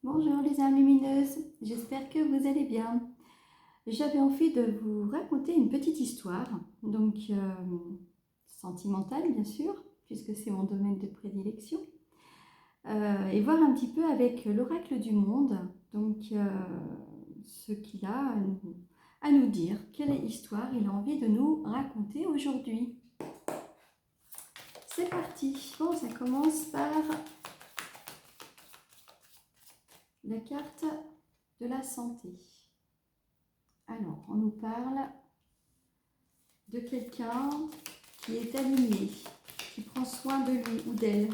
Bonjour les âmes lumineuses, j'espère que vous allez bien. J'avais envie de vous raconter une petite histoire, donc sentimentale bien sûr, puisque c'est mon domaine de prédilection, et voir un petit peu avec l'oracle du monde, donc ce qu'il a à nous dire, quelle histoire il a envie de nous raconter aujourd'hui. C'est parti. Bon, ça commence par la carte de la santé. Alors, on nous parle de quelqu'un qui est aligné, qui prend soin de lui ou d'elle,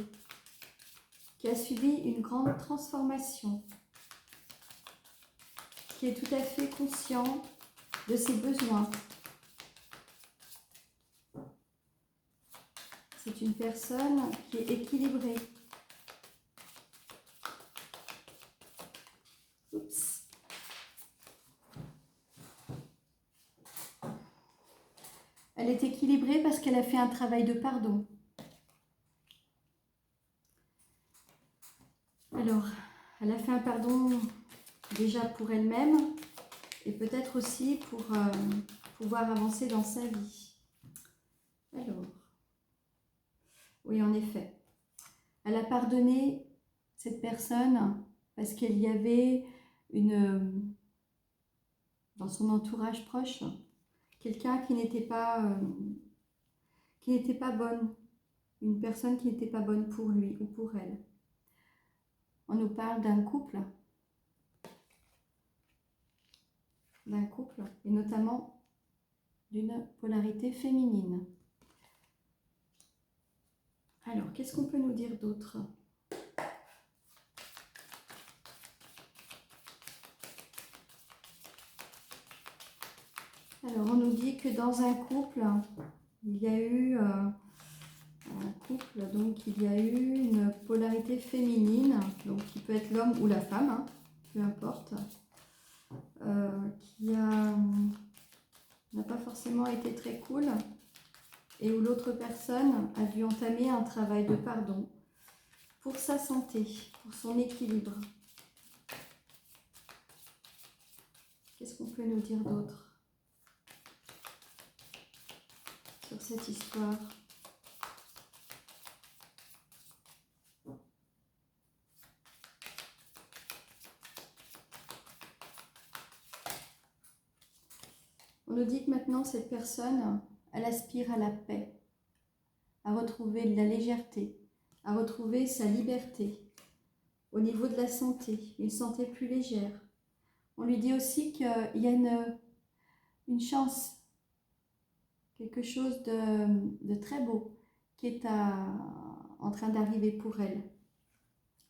qui a subi une grande transformation, qui est tout à fait conscient de ses besoins. C'est une personne qui est équilibrée. Oups. Elle est équilibrée parce qu'elle a fait un travail de pardon. Alors, elle a fait un pardon déjà pour elle-même et peut-être aussi pour pouvoir avancer dans sa vie. Alors, oui, en effet, elle a pardonné cette personne parce qu'il y avait dans son entourage proche, quelqu'un qui n'était pas bonne, une personne qui n'était pas bonne pour lui ou pour elle. On nous parle d'un couple, et notamment d'une polarité féminine. Alors, qu'est-ce qu'on peut nous dire d'autre ? Alors, on nous dit que dans un couple, il y a eu une polarité féminine, donc qui peut être l'homme ou la femme, hein, peu importe, qui n'a pas forcément été très cool et où l'autre personne a dû entamer un travail de pardon pour sa santé, pour son équilibre. Qu'est-ce qu'on peut nous dire d'autre sur cette histoire ? On nous dit que maintenant cette personne, elle aspire à la paix, à retrouver de la légèreté, à retrouver sa liberté. Au niveau de la santé, une santé plus légère. On lui dit aussi qu'il y a une chance, quelque chose de très beau qui est en train d'arriver pour elle,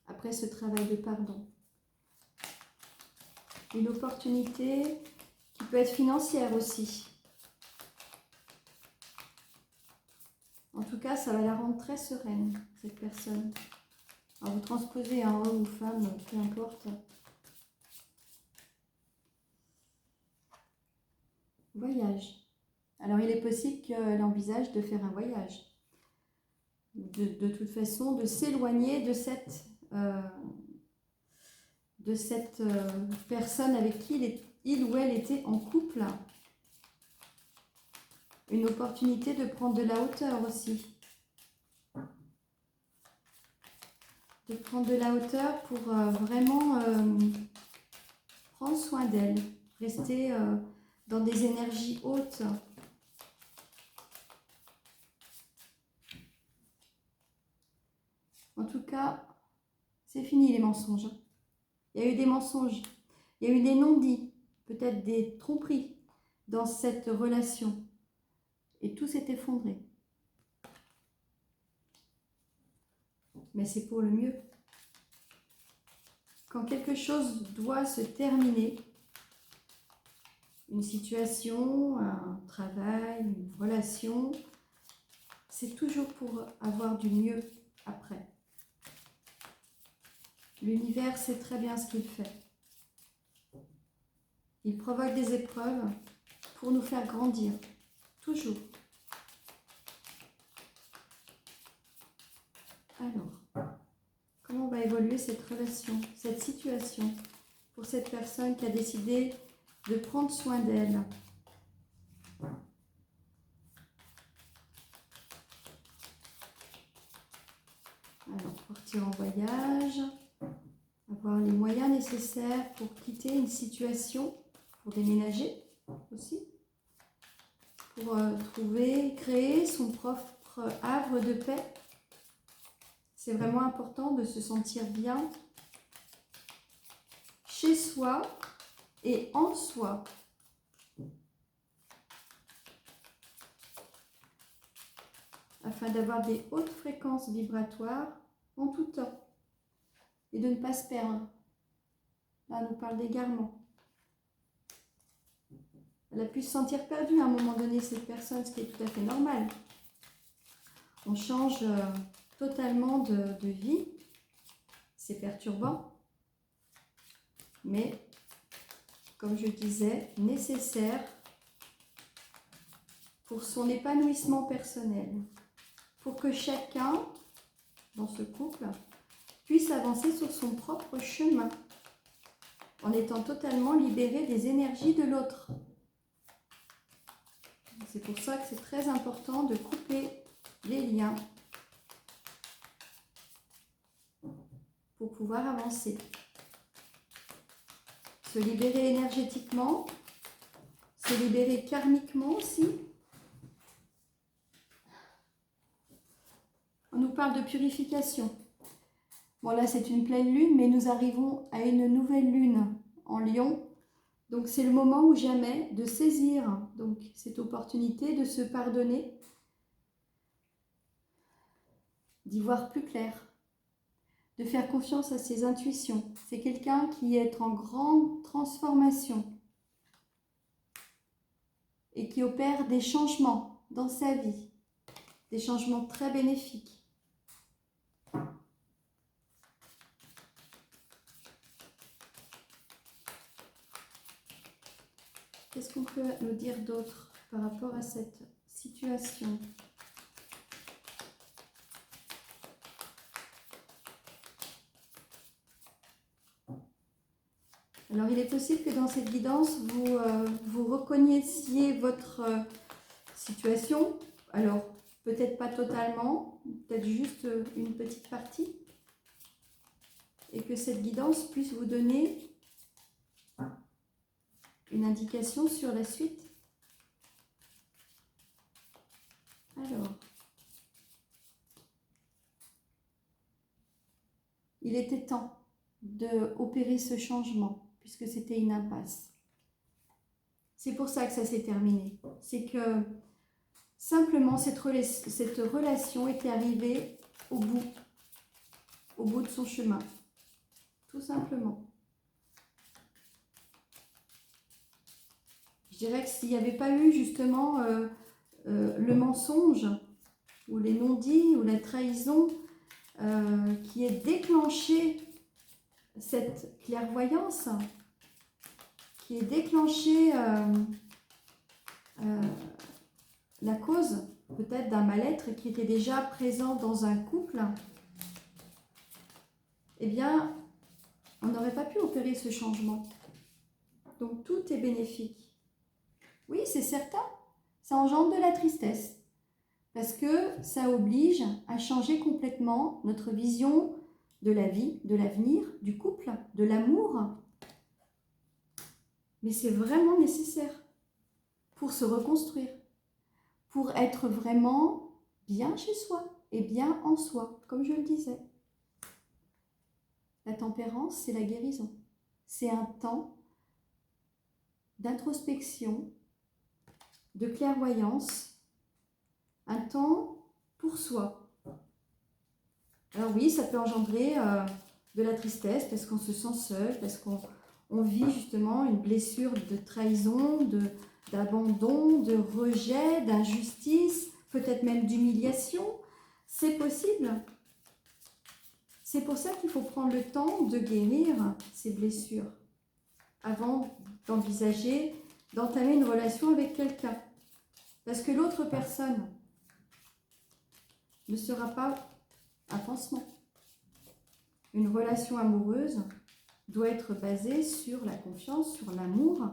après ce travail de pardon. Une opportunité qui peut être financière aussi. En tout cas, ça va la rendre très sereine, cette personne. Alors, vous transposez un homme ou femme, peu importe. Voyage. Alors, il est possible qu'elle envisage de faire un voyage. De toute façon, de s'éloigner de cette personne avec qui il ou elle était en couple. Une opportunité de prendre de la hauteur aussi. De prendre de la hauteur pour vraiment prendre soin d'elle. Rester dans des énergies hautes. En tout cas, c'est fini les mensonges. Il y a eu des mensonges. Il y a eu des non-dits. Peut-être des tromperies dans cette relation. Et tout s'est effondré. Mais c'est pour le mieux. Quand quelque chose doit se terminer, une situation, un travail, une relation, c'est toujours pour avoir du mieux après. L'univers sait très bien ce qu'il fait. Il provoque des épreuves pour nous faire grandir, toujours. Alors, comment on va évoluer évoluer cette relation, cette situation, pour cette personne qui a décidé de prendre soin d'elle. Alors, partir en voyage, avoir les moyens nécessaires pour quitter une situation, pour déménager aussi, pour créer son propre havre de paix. C'est vraiment important de se sentir bien chez soi et en soi. Afin d'avoir des hautes fréquences vibratoires en tout temps et de ne pas se perdre. Là, on nous parle d'égarement. Elle a pu se sentir perdue à un moment donné, cette personne, ce qui est tout à fait normal. On change totalement de vie, c'est perturbant, mais comme je disais, nécessaire pour son épanouissement personnel, pour que chacun, dans ce couple, puisse avancer sur son propre chemin, en étant totalement libéré des énergies de l'autre. C'est pour ça que c'est très important de couper les liens pour pouvoir avancer. Se libérer énergétiquement, se libérer karmiquement aussi. On nous parle de purification. Bon là c'est une pleine lune, mais nous arrivons à une nouvelle lune en Lion. Donc c'est le moment ou jamais de saisir donc cette opportunité de se pardonner, d'y voir plus clair, de faire confiance à ses intuitions. C'est quelqu'un qui est en grande transformation et qui opère des changements dans sa vie, des changements très bénéfiques. Qu'est-ce qu'on peut nous dire d'autre par rapport à cette situation ? Alors, il est possible que dans cette guidance, vous reconnaissiez votre situation. Alors, peut-être pas totalement, peut-être juste une petite partie. Et que cette guidance puisse vous donner une indication sur la suite. Alors, il était temps d'opérer ce changement, puisque c'était une impasse. C'est pour ça que ça s'est terminé. C'est que simplement cette relation était arrivée au bout de son chemin. Tout simplement. Je dirais que s'il n'y avait pas eu justement le mensonge, ou les non-dits, ou la trahison qui est déclenché cette clairvoyance, qui est déclenché la cause peut-être d'un mal-être qui était déjà présent dans un couple, eh bien, on n'aurait pas pu opérer ce changement. Donc, tout est bénéfique. Oui, c'est certain, ça engendre de la tristesse, parce que ça oblige à changer complètement notre vision de la vie, de l'avenir, du couple, de l'amour. Mais c'est vraiment nécessaire pour se reconstruire, pour être vraiment bien chez soi et bien en soi, comme je le disais. La tempérance, c'est la guérison. C'est un temps d'introspection, de clairvoyance, un temps pour soi. Alors oui, ça peut engendrer de la tristesse parce qu'on se sent seul, parce qu'on vit justement une blessure de trahison, d'abandon, de rejet, d'injustice, peut-être même d'humiliation. C'est possible. C'est pour ça qu'il faut prendre le temps de guérir ces blessures avant d'envisager d'entamer une relation avec quelqu'un. Parce que l'autre personne ne sera pas un pansement. une relation amoureuse doit être basée sur la confiance, sur l'amour,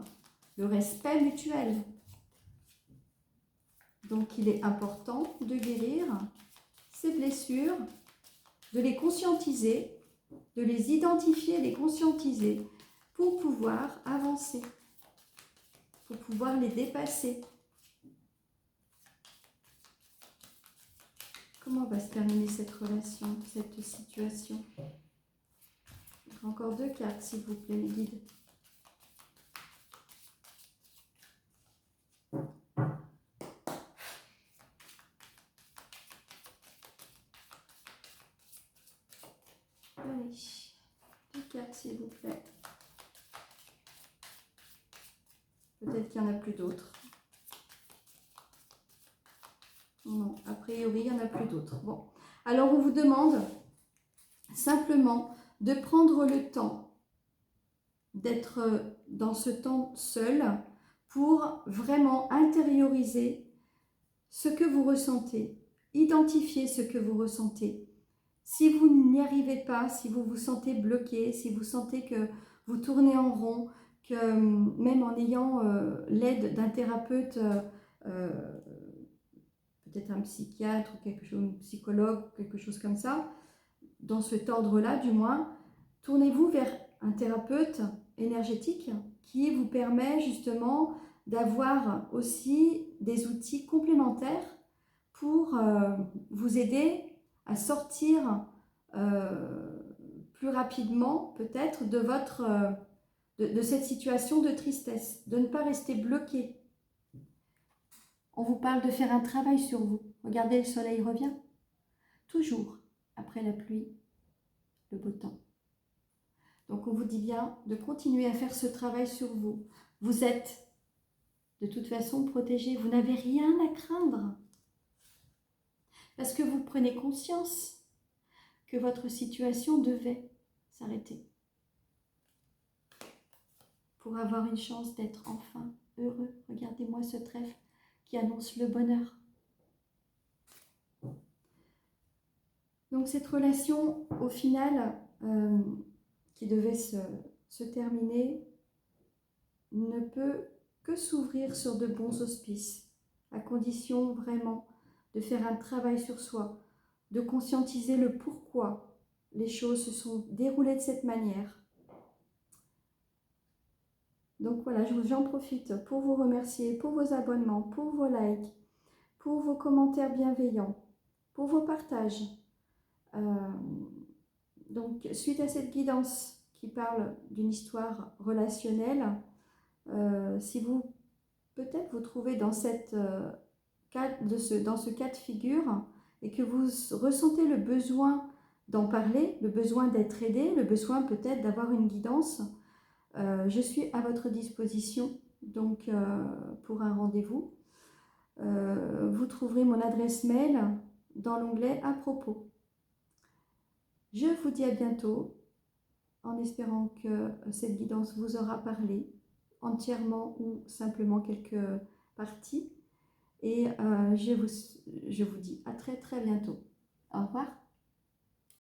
le respect mutuel. Donc il est important de guérir ces blessures, de les conscientiser, de les identifier, les conscientiser pour pouvoir avancer, pour pouvoir les dépasser. Comment va se terminer cette relation, cette situation? Encore 2 cartes, s'il vous plaît, mes guides. Allez, 2 cartes, s'il vous plaît. Peut-être qu'il n'y en a plus d'autres. Non, a priori, il n'y en a plus d'autres. Bon, alors on vous demande simplement de prendre le temps d'être dans ce temps seul pour vraiment intérioriser ce que vous ressentez, identifier ce que vous ressentez. Si vous n'y arrivez pas, si vous vous sentez bloqué, si vous sentez que vous tournez en rond, que même en ayant l'aide d'un thérapeute, peut-être un psychiatre ou quelque chose, un psychologue, quelque chose comme ça, dans cet ordre-là du moins, tournez-vous vers un thérapeute énergétique qui vous permet justement d'avoir aussi des outils complémentaires pour vous aider à sortir plus rapidement peut-être de de cette situation de tristesse, de ne pas rester bloqué. On vous parle de faire un travail sur vous. Regardez, le soleil revient. Toujours après la pluie, le beau temps. Donc on vous dit bien de continuer à faire ce travail sur vous. Vous êtes de toute façon protégé. Vous n'avez rien à craindre. Parce que vous prenez conscience que votre situation devait s'arrêter. Pour avoir une chance d'être enfin heureux. Regardez-moi ce trèfle qui annonce le bonheur. Donc cette relation, au final, qui devait se terminer, ne peut que s'ouvrir sur de bons auspices, à condition vraiment de faire un travail sur soi, de conscientiser le pourquoi les choses se sont déroulées de cette manière. Donc voilà, j'en profite pour vous remercier pour vos abonnements, pour vos likes, pour vos commentaires bienveillants, pour vos partages. Donc, suite à cette guidance qui parle d'une histoire relationnelle, si vous, peut-être vous trouvez dans, dans ce cas de figure et que vous ressentez le besoin d'en parler, le besoin d'être aidé, le besoin peut-être d'avoir une guidance, je suis à votre disposition donc, pour un rendez-vous. Vous trouverez mon adresse mail dans l'onglet « À propos ». Je vous dis à bientôt, en espérant que cette guidance vous aura parlé, entièrement ou simplement quelques parties. Et je vous dis à très très bientôt. Au revoir.